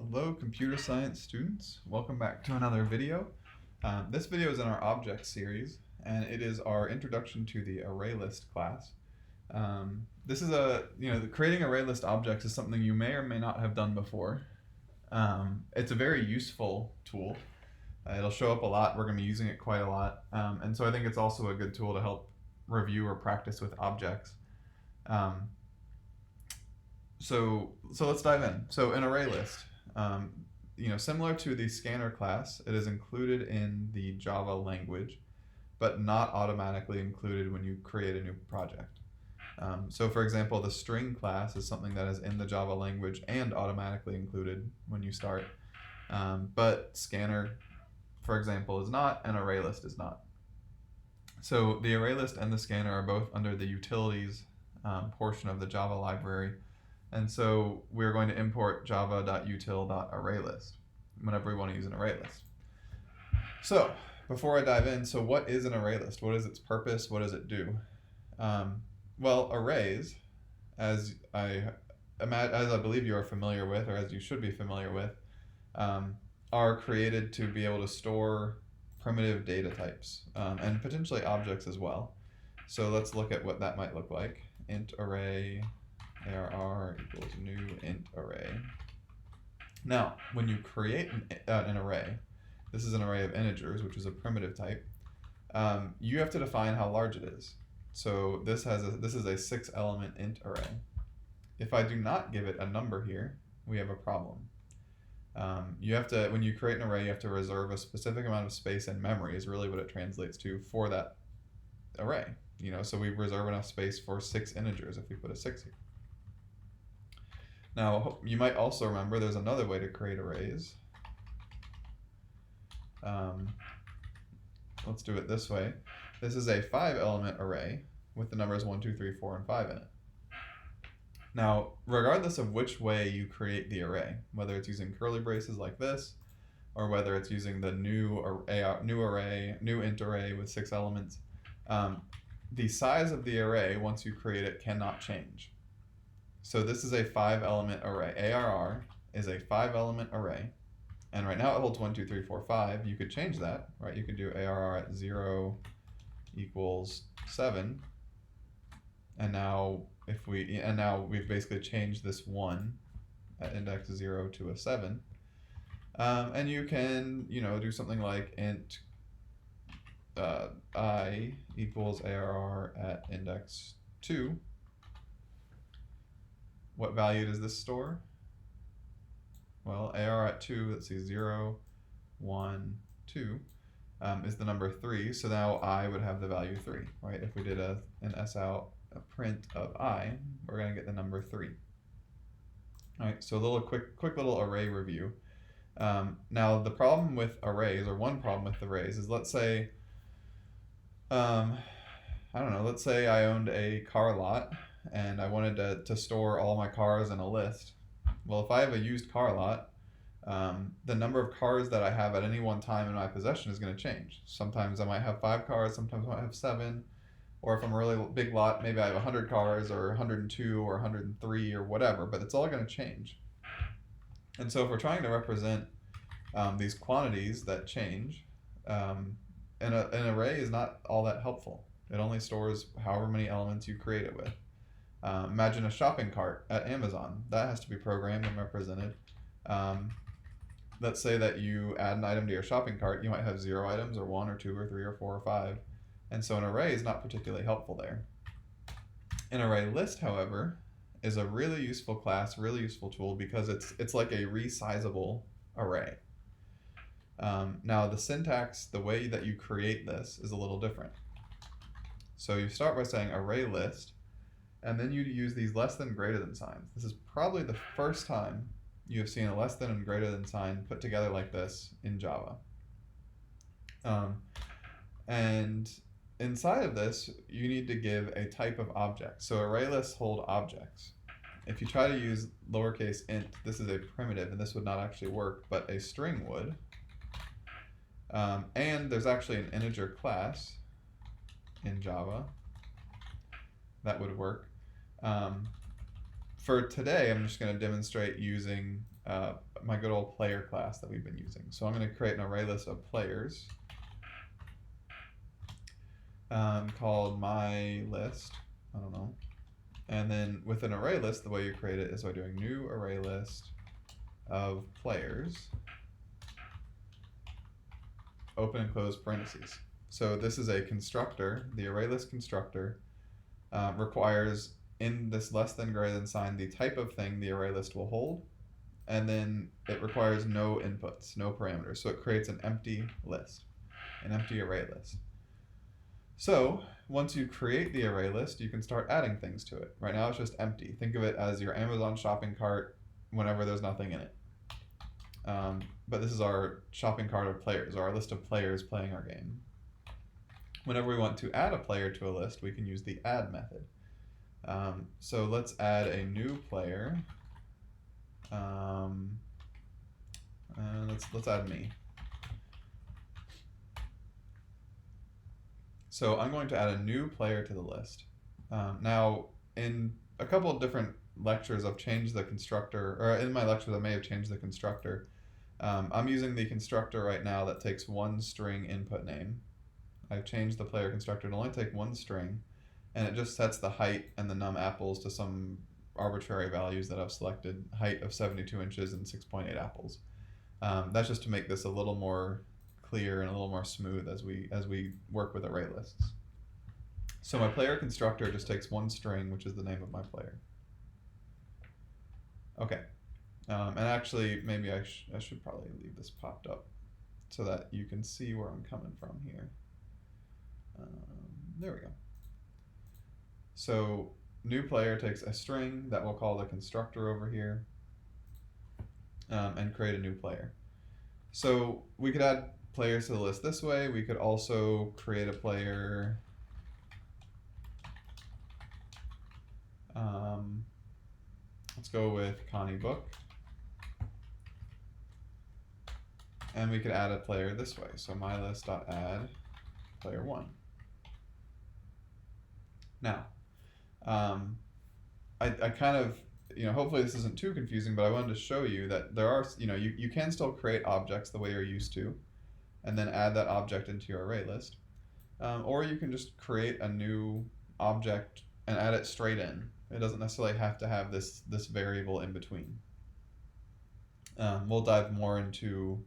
Hello computer science students, welcome back to another video. This video is in our object series and it is our introduction to the ArrayList class. This is creating ArrayList objects is something you may or may not have done before. It's a very useful tool. It'll show up a lot, we're going to be using it quite a lot, and so I think it's also a good tool to help review or practice with objects. So let's dive in. So in ArrayList, similar to the scanner class, it is included in the Java language, but not automatically included when you create a new project. So for example, the string class is something that is in the Java language and automatically included when you start, but scanner, for example, is not, and ArrayList is not. So the ArrayList and the scanner are both under the utilities portion of the Java library. And so we're going to import java.util.ArrayList whenever we want to use an array list. So before I dive in, so what is an array list? What is its purpose? What does it do? Well, arrays, as I believe you are familiar with, or as you should be familiar with, are created to be able to store primitive data types and potentially objects as well. So let's look at what that might look like. Int array arr equals new int array. Now, when you create an array, this is an array of integers, which is a primitive type, you have to define how large it is. So this is a 6-element int array. If I do not give it a number here, we have a problem. When you create an array, you have to reserve a specific amount of space in memory is really what it translates to for that array. So we reserve enough space for 6 integers if we put a 6 here. Now, you might also remember there's another way to create arrays. Let's do it this way. This is a 5-element array with the numbers 1, 2, 3, 4, and 5 in it. Now, regardless of which way you create the array, whether it's using curly braces like this, or whether it's using the new int array with 6 elements, the size of the array, once you create it, cannot change. So this is a 5-element array. ARR is a 5-element array. And right now it holds 1, 2, 3, 4, 5. You could change that, right? You could do ARR at 0 equals 7. And now we've basically changed this 1 at index 0 to a 7. And you can, do something like int I equals ARR at index 2. What value does this store? Well, AR at 2, let's see, 0, 1, 2 is the number 3. So now I would have the value 3, right? If we did an sout, a print of I, we're going to get the number 3. All right, so a little quick little array review. Now the problem with arrays, or one problem with arrays, is let's say, let's say I owned a car lot and I wanted to store all my cars in a list. Well, if I have a used car lot, the number of cars that I have at any one time in my possession is going to change. Sometimes I might have 5 cars, sometimes I might have 7, or if I'm a really big lot, maybe I have 100 cars or 102 or 103 or whatever, but it's all going to change. And so if we're trying to represent these quantities that change, an array is not all that helpful. It only stores however many elements you create it with. Imagine a shopping cart at Amazon. That has to be programmed and represented. Let's say that you add an item to your shopping cart. You might have 0 items, or 1, or 2, or 3, or 4, or 5. And so an array is not particularly helpful there. An array list, however, is a really useful class, really useful tool, because it's like a resizable array. Now the syntax, the way that you create this is a little different. So you start by saying array list, and then you use these less than greater than signs. This is probably the first time you have seen a less than and greater than sign put together like this in Java. And inside of this, you need to give a type of object. So array lists hold objects. If you try to use lowercase int, this is a primitive, and this would not actually work, but a string would. And there's actually an integer class in Java that would work. for today, I'm just going to demonstrate using my good old player class that we've been using. So I'm going to create an array list of players called my list. I don't know. And then with an array list, the way you create it is by doing new array list of players, open and close parentheses. So this is a constructor. The array list constructor requires in this less than greater than sign the type of thing the array list will hold, and then it requires no inputs, no parameters. So it creates an empty list, an empty array list. So once you create the array list, you can start adding things to it. Right now it's just empty. Think of it as your Amazon shopping cart whenever there's nothing in it. But this is our shopping cart of players, or our list of players playing our game. Whenever we want to add a player to a list, we can use the add method. So let's add a new player. Let's add me. So I'm going to add a new player to the list. Now, in a couple of different lectures, I've changed the constructor, or in my lectures I may have changed the constructor. I'm using the constructor right now that takes one string input name. I've changed the player constructor to only take one string, and it just sets the height and the num apples to some arbitrary values that I've selected, height of 72 inches and 6.8 apples. That's just to make this a little more clear and a little more smooth as we work with array lists. So my player constructor just takes one string, which is the name of my player. Okay, and actually maybe I should probably leave this popped up so that you can see where I'm coming from here. There we go. So new player takes a string that we'll call the constructor over here, and create a new player. So we could add players to the list this way. We could also create a player let's go with Connie Book, and we could add a player this way. So mylist.add player 1. Now I kind of, hopefully this isn't too confusing, but I wanted to show you that there are, you can still create objects the way you're used to, and then add that object into your array list. Or you can just create a new object and add it straight in. It doesn't necessarily have to have this variable in between. We'll dive more into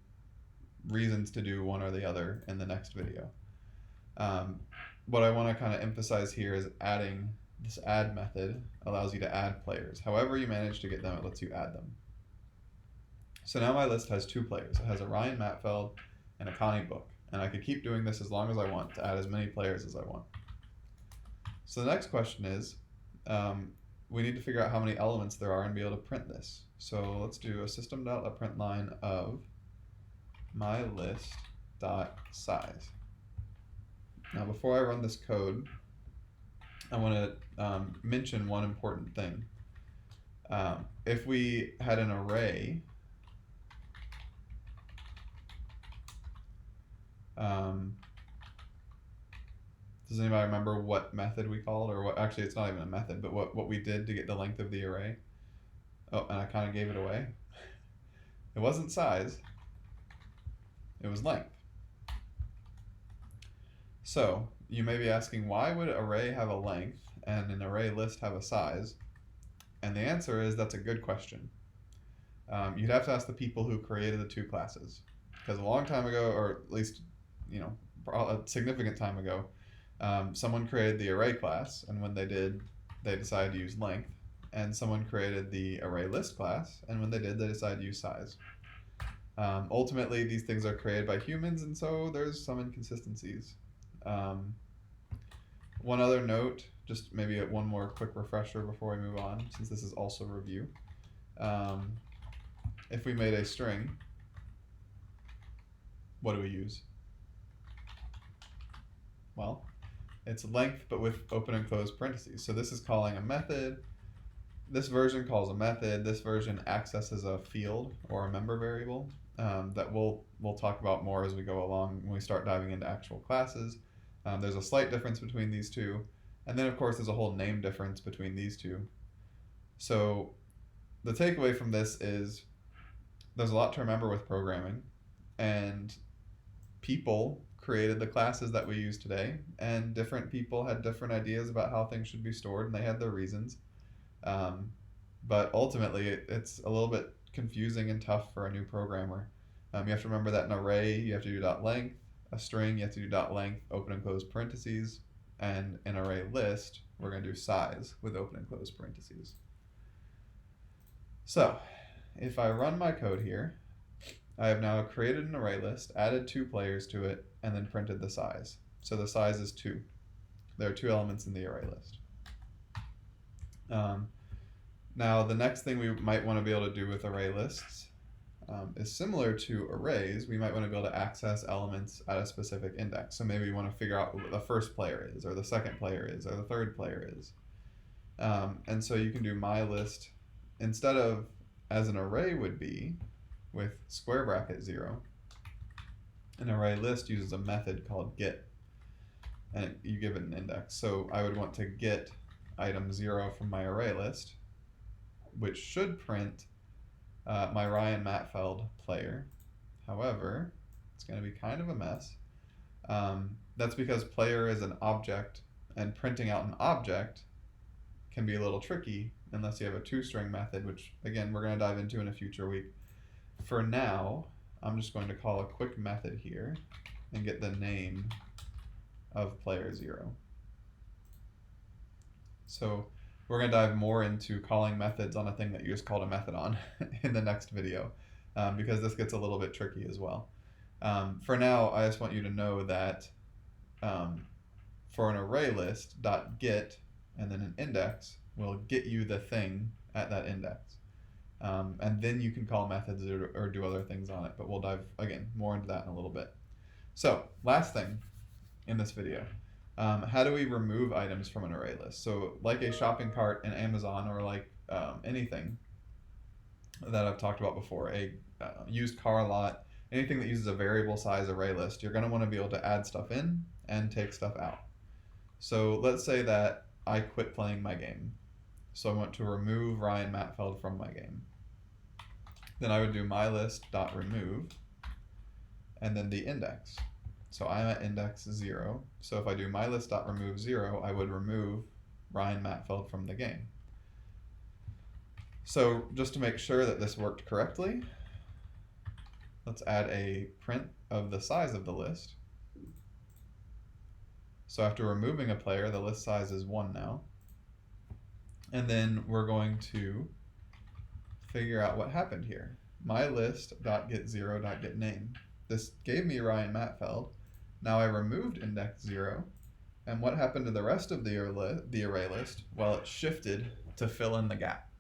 reasons to do one or the other in the next video. What I want to kind of emphasize here is adding. This add method allows you to add players. However you manage to get them, it lets you add them. So now my list has 2 players. It has a Ryan Matfeld and a Connie Book. And I could keep doing this as long as I want to add as many players as I want. So the next question is, we need to figure out how many elements there are and be able to print this. So let's do a system.println of my list.size. Now before I run this code, I want to mention one important thing. If we had an array, does anybody remember what method we called, or what? Actually, it's not even a method, but what we did to get the length of the array? Oh, and I kind of gave it away. It wasn't size, it was length. So you may be asking, why would an array have a length and an array list have a size? And the answer is, that's a good question. You'd have to ask the people who created the 2 classes, because a long time ago, or at least a significant time ago, someone created the array class, and when they did, they decided to use length, and someone created the array list class, and when they did, they decided to use size. Ultimately, these things are created by humans, and so there's some inconsistencies. One other note, just maybe one more quick refresher before we move on, since this is also review. If we made a string, what do we use? Well, it's length, but with open and closed parentheses. So this is calling a method. This version calls a method. This version accesses a field or a member variable that we'll talk about more as we go along when we start diving into actual classes. There's a slight difference between these two. And then, of course, there's a whole name difference between these two. So the takeaway from this is there's a lot to remember with programming, and people created the classes that we use today, and different people had different ideas about how things should be stored, and they had their reasons. Um, but ultimately, it's a little bit confusing and tough for a new programmer. You have to remember that an array, you have to do dot length, a string, you have to do dot length, open and close parentheses, and an array list, we're going to do size with open and close parentheses. So if I run my code here, I have now created an array list, added 2 players to it, and then printed the size. So the size is 2. There are 2 elements in the array list. Now the next thing we might want to be able to do with array lists is similar to arrays. We might want to be able to access elements at a specific index. So maybe we want to figure out what the first player is, or the second player is, or the third player is. And so you can do mylist instead of as an array would be with square bracket 0. An array list uses a method called get, and you give it an index. So I would want to get item 0 from my array list, which should print my Ryan Matfeld player. However, it's going to be kind of a mess. That's because player is an object, and printing out an object can be a little tricky unless you have a toString method, which again we're going to dive into in a future week. For now, I'm just going to call a quick method here and get the name of player 0. So we're going to dive more into calling methods on a thing that you just called a method on in the next video, because this gets a little bit tricky as well. For now, I just want you to know that for an array list, .get and then an index will get you the thing at that index. And then you can call methods or do other things on it, but we'll dive, again, more into that in a little bit. So last thing in this video, how do we remove items from an array list? So like a shopping cart in Amazon, or like anything that I've talked about before, a used car lot, anything that uses a variable size array list, you're going to want to be able to add stuff in and take stuff out. So let's say that I quit playing my game. So I want to remove Ryan Matfeld from my game. Then I would do mylist.remove and then the index. So I'm at index 0. So if I do mylist.remove 0, I would remove Ryan Matfeld from the game. So just to make sure that this worked correctly, let's add a print of the size of the list. So after removing a player, the list size is 1 now. And then we're going to figure out what happened here. mylist.get0.getName. This gave me Ryan Matfeld. Now I removed index 0. And what happened to the rest of the array list? Well, it shifted to fill in the gap.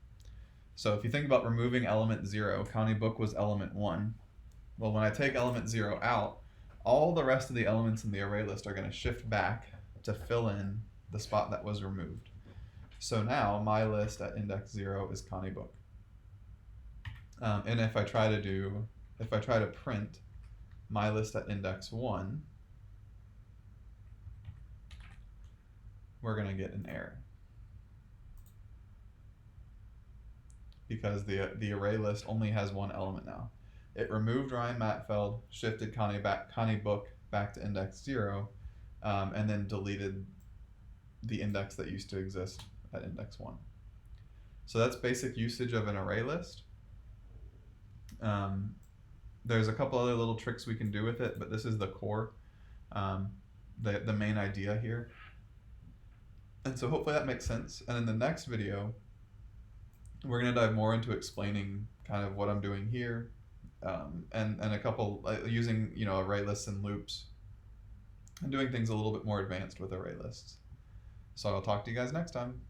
So if you think about removing element 0, Connie Book was element 1. Well, when I take element 0 out, all the rest of the elements in the array list are going to shift back to fill in the spot that was removed. So now my list at index 0 is Connie Book. And if I try to print my list at index 1, we're going to get an error, because the array list only has 1 element now. It removed Ryan Matfeld, shifted Connie Book back to index 0, and then deleted the index that used to exist at index 1. So that's basic usage of an array list. There's a couple other little tricks we can do with it, but this is the core, the main idea here. And so hopefully that makes sense. And in the next video, we're going to dive more into explaining kind of what I'm doing here, and a couple using array lists and loops, and doing things a little bit more advanced with array lists. So I'll talk to you guys next time.